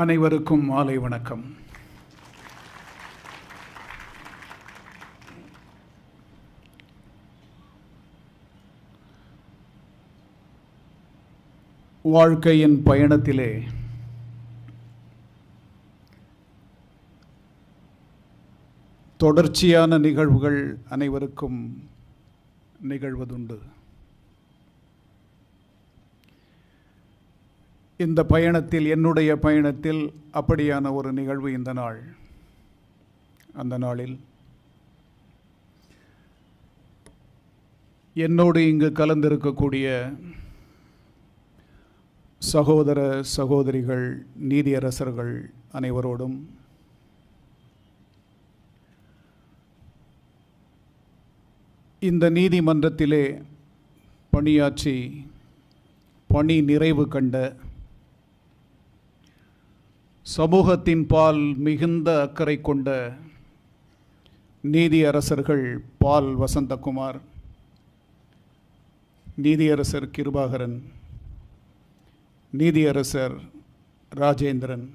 அனைவருக்கும் மாலை வணக்கம். வாழ்க்கையின் பயணத்திலே தொடர்ச்சியான நிகழ்வுகள் அனைவருக்கும் நிகழ்வதுண்டு. இந்த பயணத்தில், என்னுடைய பயணத்தில் அப்படியான ஒரு நிகழ்வு இந்த நாள். அந்த நாளில் என்னோடு இங்கு கலந்திருக்கக்கூடிய சகோதர சகோதரிகள், நீதியரசர்கள் அனைவரோடும் இந்த நீதிமன்றத்திலே பணியாற்றி பணி நிறைவு கண்ட, சமூகத்தின் பால் மிகுந்த அக்கறை கொண்ட நீதியரசர்கள் பால் வசந்தகுமார், நீதியரசர் கிருபாகரன், நீதியரசர் ராஜேந்திரன்,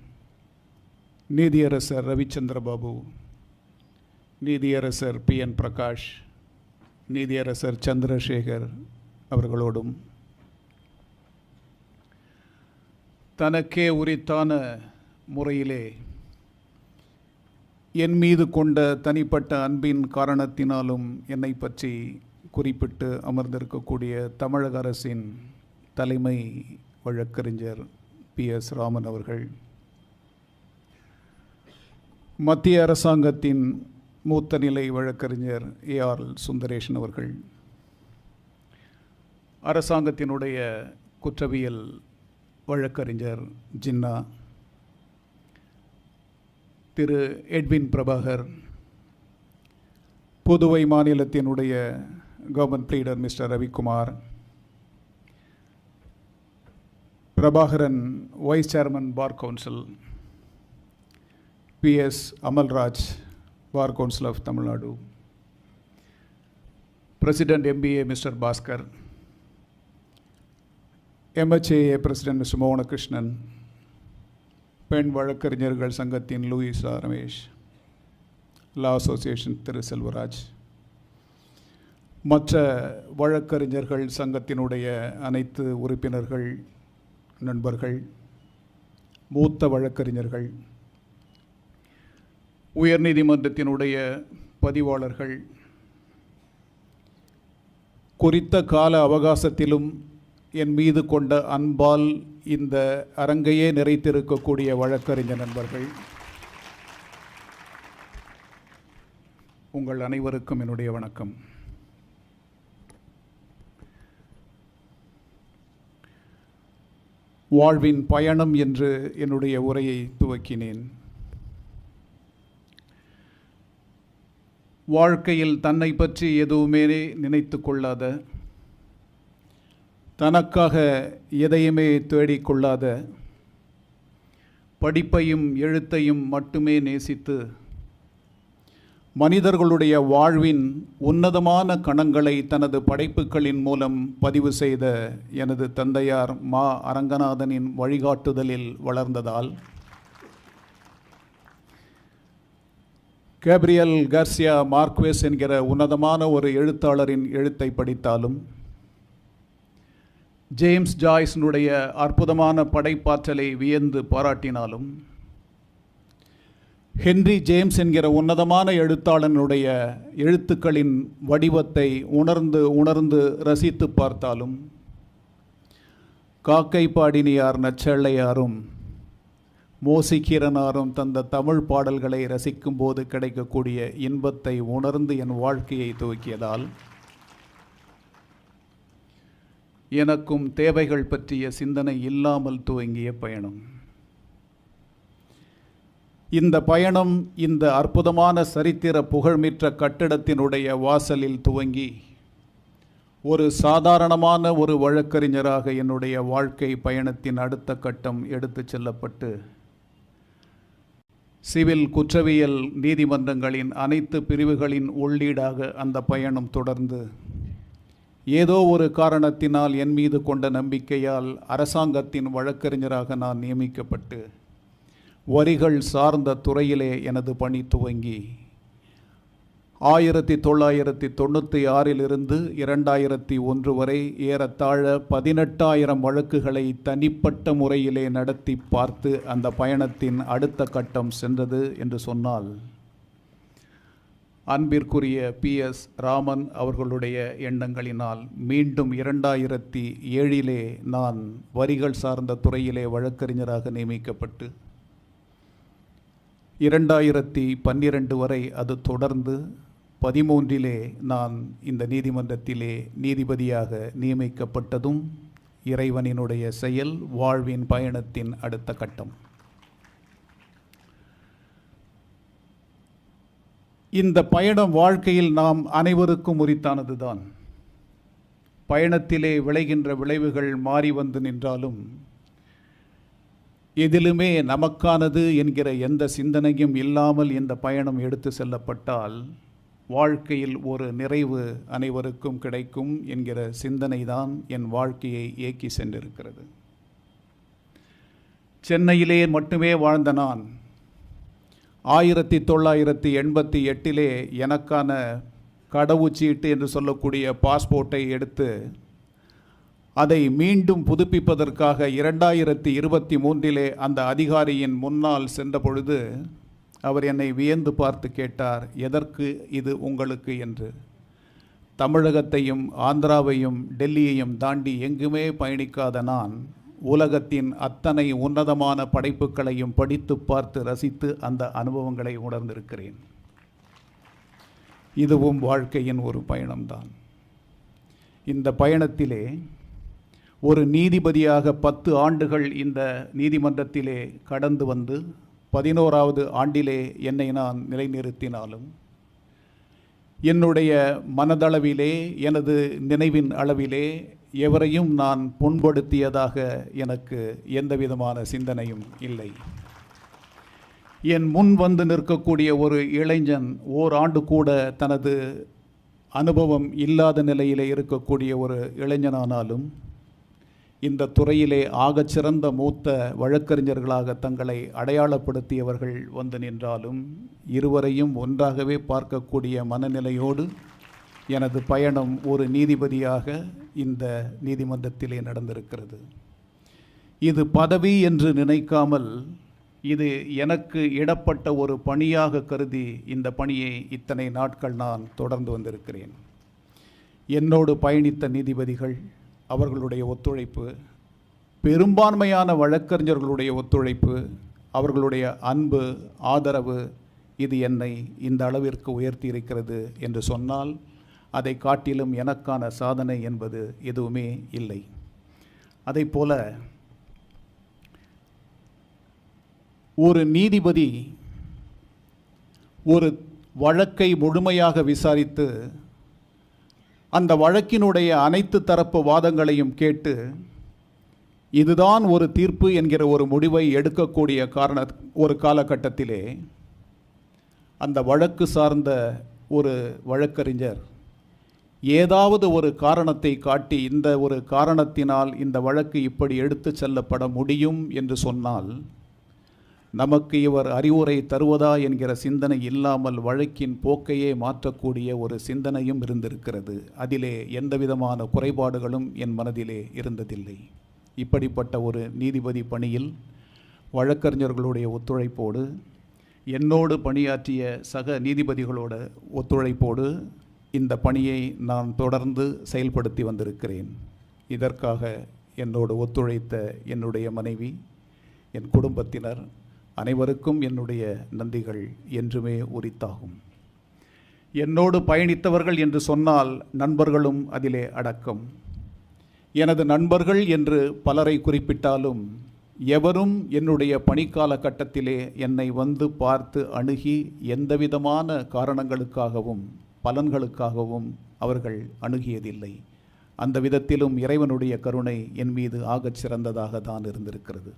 நீதியரசர் ரவிச்சந்திரபாபு, நீதியரசர் PN பிரகாஷ், நீதியரசர் சந்திரசேகர் அவர்களோடும் தனக்கே உரித்தான முறையிலே என் மீது கொண்ட தனிப்பட்ட அன்பின் காரணத்தினாலும் என்னை பற்றி குறிப்பிட்டு அமர்ந்திருக்கக்கூடிய தமிழக அரசின் தலைமை வழக்கறிஞர் PS ராமன் அவர்கள், மத்திய அரசாங்கத்தின் மூத்த நிலை வழக்கறிஞர் AR சுந்தரேஷன் அவர்கள், அரசாங்கத்தினுடைய குற்றவியல் வழக்கறிஞர் ஜின்னா திரு எட்வின் பிரபாகர், புதுவை மாநிலத்தினுடைய government leader mister Ravikumar, Prabhakaran vice chairman bar council, PS Amalraj bar council of Tamil Nadu, president MBA mister Bhaskar, MHAA president mister Mohanakrishnan, பெண் வழக்கறிஞர்கள் சங்கத்தின் லூயிசா ரமேஷ், லா அசோசியேஷன் திரு செல்வராஜ், மற்ற வழக்கறிஞர்கள் சங்கத்தினுடைய அனைத்து உறுப்பினர்கள், நண்பர்கள், மூத்த வழக்கறிஞர்கள், உயர்நீதிமன்றத்தினுடைய பதிவாளர்கள், குறித்த கால அவகாசத்திலும் என் மீது கொண்ட அன்பால் இந்த அரங்கையே நிறைத்திருக்கக்கூடிய வழக்கறிஞர் நண்பர்கள், உங்கள் அனைவருக்கும் என்னுடைய வணக்கம். வாழ்வின் பயணம் என்று என்னுடைய உரையை துவக்கினேன். வாழ்க்கையில் தன்னை பற்றி எதுவுமே நினைத்து கொள்ளாத, தனக்காக எதையுமே தேடிக்கொள்ளாத, படிப்பையும் எழுத்தையும் மட்டுமே நேசித்து மனிதர்களுடைய வாழ்வின் உன்னதமான கணங்களை தனது படைப்புகளின் மூலம் பதிவு செய்த எனது தந்தையார் மா அரங்கநாதனின் வழிகாட்டுதலில் வளர்ந்ததால் கேப்ரியல் கார்சியா மார்க்வேஸ் என்கிற உன்னதமான ஒரு எழுத்தாளரின் எழுத்தை படித்தாலும், ஜேம்ஸ் ஜாய்ஸினுடைய அற்புதமான படைப்பாற்றலை வியந்து பாராட்டினாலும், ஹென்றி ஜேம்ஸ் என்கிற உன்னதமான எழுத்தாளனுடைய எழுத்துக்களின் வடிவத்தை உணர்ந்து உணர்ந்து ரசித்து பார்த்தாலும், காக்கை பாடினியார் நச்சள்ளையாரும் மோசிகீரனாரும் தந்த தமிழ் பாடல்களை ரசிக்கும் போது கிடைக்கக்கூடிய இன்பத்தை உணர்ந்து என் வாழ்க்கையை துவக்கியதால் எனக்கும் தேவைகள் பற்றிய சிந்தனை இல்லாமல் துவங்கிய பயணம். இந்த பயணம் இந்த அற்புதமான சரித்திர புகழ்மிற்ற கட்டிடத்தினுடைய வாசலில் துவங்கி ஒரு சாதாரணமான ஒரு வழக்கறிஞராக என்னுடைய வாழ்க்கை பயணத்தின் அடுத்த கட்டம் எடுத்து செல்லப்பட்டு சிவில் குற்றவியல் நீதிமன்றங்களின் அனைத்து பிரிவுகளின் உள்ளீடாக அந்த பயணம் தொடர்ந்து ஏதோ ஒரு காரணத்தினால் என் மீது கொண்ட நம்பிக்கையால் அரசாங்கத்தின் வழக்கறிஞராக நான் நியமிக்கப்பட்டு வரிகள் சார்ந்த துறையிலே எனது பணி துவங்கி 1996 2001 வரை ஏறத்தாழ 18,000 வழக்குகளை தனிப்பட்ட முறையிலே நடத்தி பார்த்து அந்த பயணத்தின் அடுத்த கட்டம் சென்றது என்று சொன்னால், அன்பிற்குரிய PS ராமன் அவர்களுடைய எண்ணங்களினால் மீண்டும் 2007 நான் வரிகள் சார்ந்த துறையிலே வழக்கறிஞராக நியமிக்கப்பட்டு 2012 வரை அது தொடர்ந்து 2013 நான் இந்த நீதிமன்றத்திலே நீதிபதியாக நியமிக்கப்பட்டதும் இறைவனினுடைய செயல், வாழ்வின் பயணத்தின் அடுத்த கட்டம். இந்த பயணம் வாழ்க்கையில் நாம் அனைவருக்கும் உரித்தானது தான். பயணத்திலே விளைகின்ற விளைவுகள் மாறி வந்து நின்றாலும் எதிலுமே நமக்கானது என்கிற எந்த சிந்தனையும் இல்லாமல் இந்த பயணம் எடுத்து செல்லப்பட்டால் வாழ்க்கையில் ஒரு நிறைவு அனைவருக்கும் கிடைக்கும் என்கிற சிந்தனை தான் என் வாழ்க்கையை இயக்கி சென்றிருக்கிறது. சென்னையிலே மட்டுமே வாழ்ந்த நான் 1988 எனக்கான கடவுச்சீட்டு என்று சொல்லக்கூடிய பாஸ்போர்ட்டை எடுத்து அதை மீண்டும் புதுப்பிப்பதற்காக 2023 அந்த அதிகாரியின் முன்னால் சென்ற பொழுது அவர் என்னை வியந்து பார்த்து கேட்டார், எதற்கு இது உங்களுக்கு என்று. தமிழகத்தையும் ஆந்திராவையும் டெல்லியையும் தாண்டி எங்குமே பயணிக்காத நான் உலகத்தின் அத்தனை உன்னதமான படைப்புகளையும் படித்து பார்த்து ரசித்து அந்த அனுபவங்களை உணர்ந்திருக்கிறேன். இதுவும் வாழ்க்கையின் ஒரு பயணம்தான். இந்த பயணத்திலே ஒரு நீதிபதியாக 10 ஆண்டுகள் இந்த நீதிமன்றத்திலே கடந்து வந்து 11வது ஆண்டிலே என்னை நான் நிலைநிறுத்தினாலும் என்னுடைய மனதளவிலே, எனது நினைவின் அளவிலே எவரையும் நான் புண்படுத்தியதாக எனக்கு எந்த விதமான சிந்தனையும் இல்லை. என் முன் வந்து நிற்கக்கூடிய ஒரு இளைஞன் ஓராண்டு கூட தனது அனுபவம் இல்லாத நிலையிலே இருக்கக்கூடிய ஒரு இளைஞனானாலும் இந்த துறையிலே ஆகச்சிறந்த மூத்த வழக்கறிஞர்களாக தங்களை அடையாளப்படுத்தியவர்கள் வந்து நின்றாலும் இருவரையும் ஒன்றாகவே பார்க்கக்கூடிய மனநிலையோடு எனது பயணம் ஒரு நீதிபதியாக இந்த நீதிமன்றத்திலே நடந்திருக்கிறது. இது பதவி என்று நினைக்காமல் இது எனக்கு இடப்பட்ட ஒரு பணியாக கருதி இந்த பணியை இத்தனை நாட்கள் நான் தொடர்ந்து வந்திருக்கிறேன். என்னோடு பயணித்த நீதிபதிகள், அவர்களுடைய ஒத்துழைப்பு, பெரும்பான்மையான வழக்கறிஞர்களுடைய ஒத்துழைப்பு, அவர்களுடைய அன்பு, ஆதரவு, இது என்னை இந்த அளவிற்கு உயர்த்தி இருக்கிறது என்று சொன்னால் அதை காட்டிலும் எனக்கான சாதனை என்பது எதுவுமே இல்லை. அதைப்போல ஒரு நீதிபதி ஒரு வழக்கை முழுமையாக விசாரித்து அந்த வழக்கினுடைய அனைத்து தரப்பு வாதங்களையும் கேட்டு இதுதான் ஒரு தீர்ப்பு என்கிற ஒரு முடிவை எடுக்கக்கூடிய ஒரு காலகட்டத்திலே அந்த வழக்கு சார்ந்த ஒரு வழக்கறிஞர் ஏதாவது ஒரு காரணத்தை காட்டி இந்த ஒரு காரணத்தினால் இந்த வழக்கு இப்படி எடுத்து செல்லப்பட முடியும் என்று சொன்னால் நமக்கு இவர் அறிவுரை தருவதா என்கிற சிந்தனை இல்லாமல் வழக்கின் போக்கையே மாற்றக்கூடிய ஒரு சிந்தனையும் இருந்திருக்கிறது. அதிலே எந்தவிதமான குறைபாடுகளும் என் மனதிலே இருந்ததில்லை. இப்படிப்பட்ட ஒரு நீதிபதி பணியில் வழக்கறிஞர்களுடைய ஒத்துழைப்போடு, என்னோடு பணியாற்றிய சக நீதிபதிகளோட ஒத்துழைப்போடு இந்த பணியை நான் தொடர்ந்து செயல்படுத்தி வந்திருக்கிறேன். இதற்காக என்னோடு ஒத்துழைத்த என்னுடைய மனைவி, என் குடும்பத்தினர் அனைவருக்கும் என்னுடைய நன்றிகள் என்றுமே உரித்தாகும். என்னோடு பயணித்தவர்கள் என்று சொன்னால் நண்பர்களும் அதிலே அடக்கம். எனது நண்பர்கள் என்று பலரை குறிப்பிட்டாலும் எவரும் என்னுடைய பணிக்கால கட்டத்திலே என்னை வந்து பார்த்து அணுகி எந்தவிதமான காரணங்களுக்காகவும் பலன்களுக்காகவும் அவர்கள் அணுகியதில்லை. அந்த விதத்திலும் இறைவனுடைய கருணை என் மீது ஆகச் சிறந்ததாக தான் இருந்திருக்கிறது.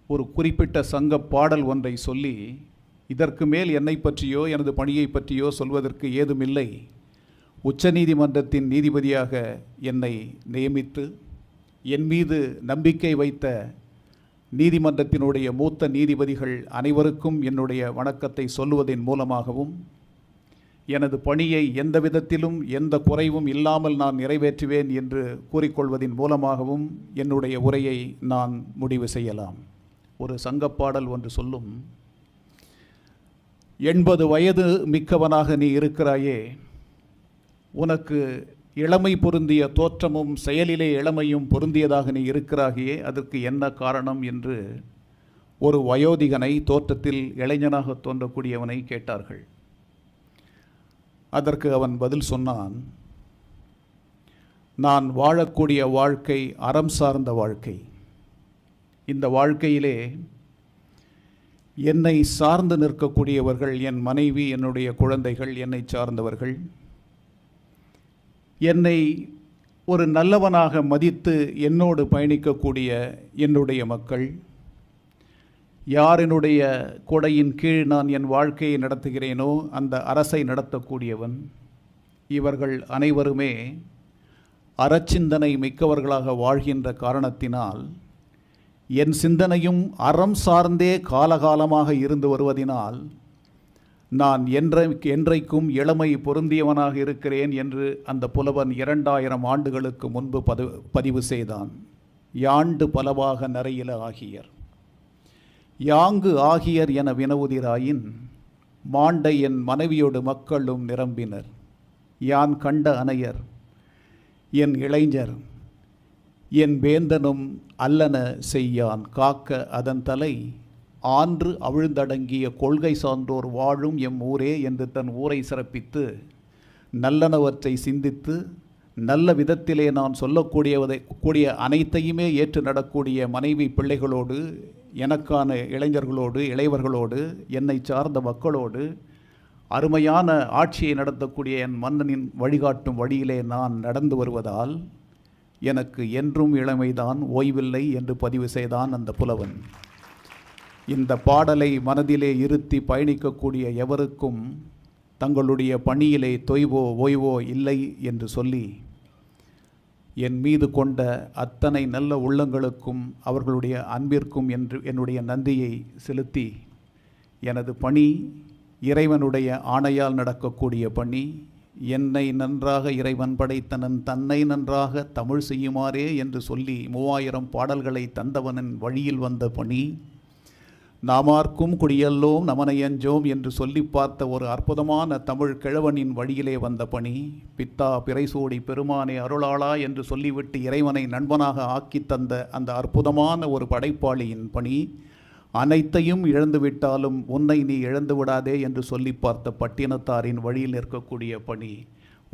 ஒரு குறிப்பிட்ட சங்க பாடல் ஒன்றை சொல்லி, இதற்கு மேல் என்னை பற்றியோ எனது பணியை பற்றியோ சொல்வதற்கு ஏதுமில்லை. உச்சநீதிமன்றத்தின் நீதிபதியாக என்னை நியமித்து என் மீது நம்பிக்கை வைத்த நீதிமன்றத்தினுடைய மூத்த நீதிபதிகள் அனைவருக்கும் என்னுடைய வணக்கத்தை சொல்லுவதன் மூலமாகவும், எனது பணியை எந்த விதத்திலும் எந்த குறைவும் இல்லாமல் நான் நிறைவேற்றுவேன் என்று கூறிக்கொள்வதன் மூலமாகவும் என்னுடைய உரையை நான் முடிவு செய்யலாம். ஒரு சங்கப்பாடல் ஒன்று சொல்லும், 80 வயது மிக்கவனாக நீ இருக்கிறாயே, உனக்கு இளமை பொருந்திய தோற்றமும் செயலிலே இளமையும் பொருந்தியதாக நீ இருக்கிறாயே, அதற்கு என்ன காரணம் என்று ஒரு வயோதிகனை, தோற்றத்தில் இளைஞனாக தோன்றக்கூடியவனை கேட்டார்கள். அதற்கு அவன் பதில் சொன்னான், நான் வாழக்கூடிய வாழ்க்கை அறம் சார்ந்த வாழ்க்கை. இந்த வாழ்க்கையிலே என்னை சார்ந்து நிற்கக்கூடியவர்கள் என் மனைவி, என்னுடைய குழந்தைகள், என்னை சார்ந்தவர்கள், என்னை ஒரு நல்லவனாக மதித்து என்னோடு பயணிக்கக்கூடிய என்னுடைய மக்கள், யாரினுடைய கொடையின் கீழ் நான் என் வாழ்க்கையை நடத்துகிறேனோ அந்த அரசை நடத்தக்கூடியவன், இவர்கள் அனைவருமே அறச்சிந்தனை மிக்கவர்களாக வாழ்கின்ற காரணத்தினால், என் சிந்தனையும் அறம் சார்ந்தே காலகாலமாக இருந்து வருவதினால் நான் என்றைக்கும் இளமை பொருந்தியவனாக இருக்கிறேன் என்று அந்த புலவன் 2000 ஆண்டுகளுக்கு முன்பு பதிவு செய்தான். யாண்டு பலவாக நரையில ஆகியர், யாங்கு ஆகியர் என வினவுதிராயின், மாண்ட என் மனைவியோடு மக்களும் நிரம்பினர். யான் கண்ட அனையர் என் இளைஞர், என் வேந்தனும் அல்லன செய்யான் காக்க அதன் தலை, ஆன்று அவிழ்ந்தடங்கிய கொள்கை சான்றோர் வாழும் எம் ஊரே என்று தன் ஊரை சிறப்பித்து, நல்லனவற்றை சிந்தித்து, நல்ல விதத்திலே நான் சொல்லக்கூடிய அனைத்தையுமே ஏற்று நடக்கூடிய மனைவி பிள்ளைகளோடு, எனக்கான இளைஞர்களோடு, இளையவர்களோடு, என்னை சார்ந்த மக்களோடு அருமையான ஆட்சியை நடத்தக்கூடிய என் மன்னனின் வழிகாட்டும் வழியிலே நான் நடந்து வருவதால் எனக்கு என்றும் இளமைதான், ஓய்வில்லை என்று பதிவு செய்தான் அந்த புலவன். இந்த பாடலை மனதிலே இருத்தி பயணிக்கக்கூடிய எவருக்கும் தங்களுடைய பணியிலே தொய்வோ ஓய்வோ இல்லை என்று சொல்லி, என் மீது கொண்ட அத்தனை நல்ல உள்ளங்களுக்கும் அவர்களுடைய அன்பிற்கும் என்று என்னுடைய நன்றியை செலுத்தி, எனது பணி இறைவனுடைய ஆணையால் நடக்கக்கூடிய பணி, என்னை நன்றாக இறைவன் படைத்தனன் தன்னை நன்றாக தமிழ் செய்யுமாறே என்று சொல்லி 3000 பாடல்களை தந்தவனின் வழியில் வந்த பணி, நாமார்க்கும் குடியல்லோம் நமனையஞ்சோம் என்று சொல்லி பார்த்த ஒரு அற்புதமான தமிழ் கிழவனின் வழியிலே வந்த பணி, பித்தா பிறைசூடி பெருமானே அருளாளா என்று சொல்லிவிட்டு இறைவனை நண்பனாக ஆக்கி தந்த அந்த அற்புதமான ஒரு படைப்பாளியின் பணி, அனைத்தையும் இழந்துவிட்டாலும் உன்னை நீ இழந்து விடாதே என்று சொல்லி பார்த்த பட்டினத்தாரின் வழியில் நிற்கக்கூடிய பணி,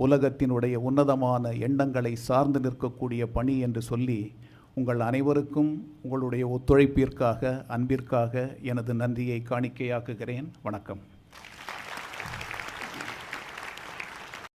உலகத்தினுடைய உன்னதமான எண்ணங்களை சார்ந்து நிற்கக்கூடிய பணி என்று சொல்லி, உங்கள் அனைவருக்கும் உங்களுடைய ஒத்துழைப்பிற்காக, அன்பிற்காக எனது நன்றியை காணிக்கையாக்குகிறேன். வணக்கம்.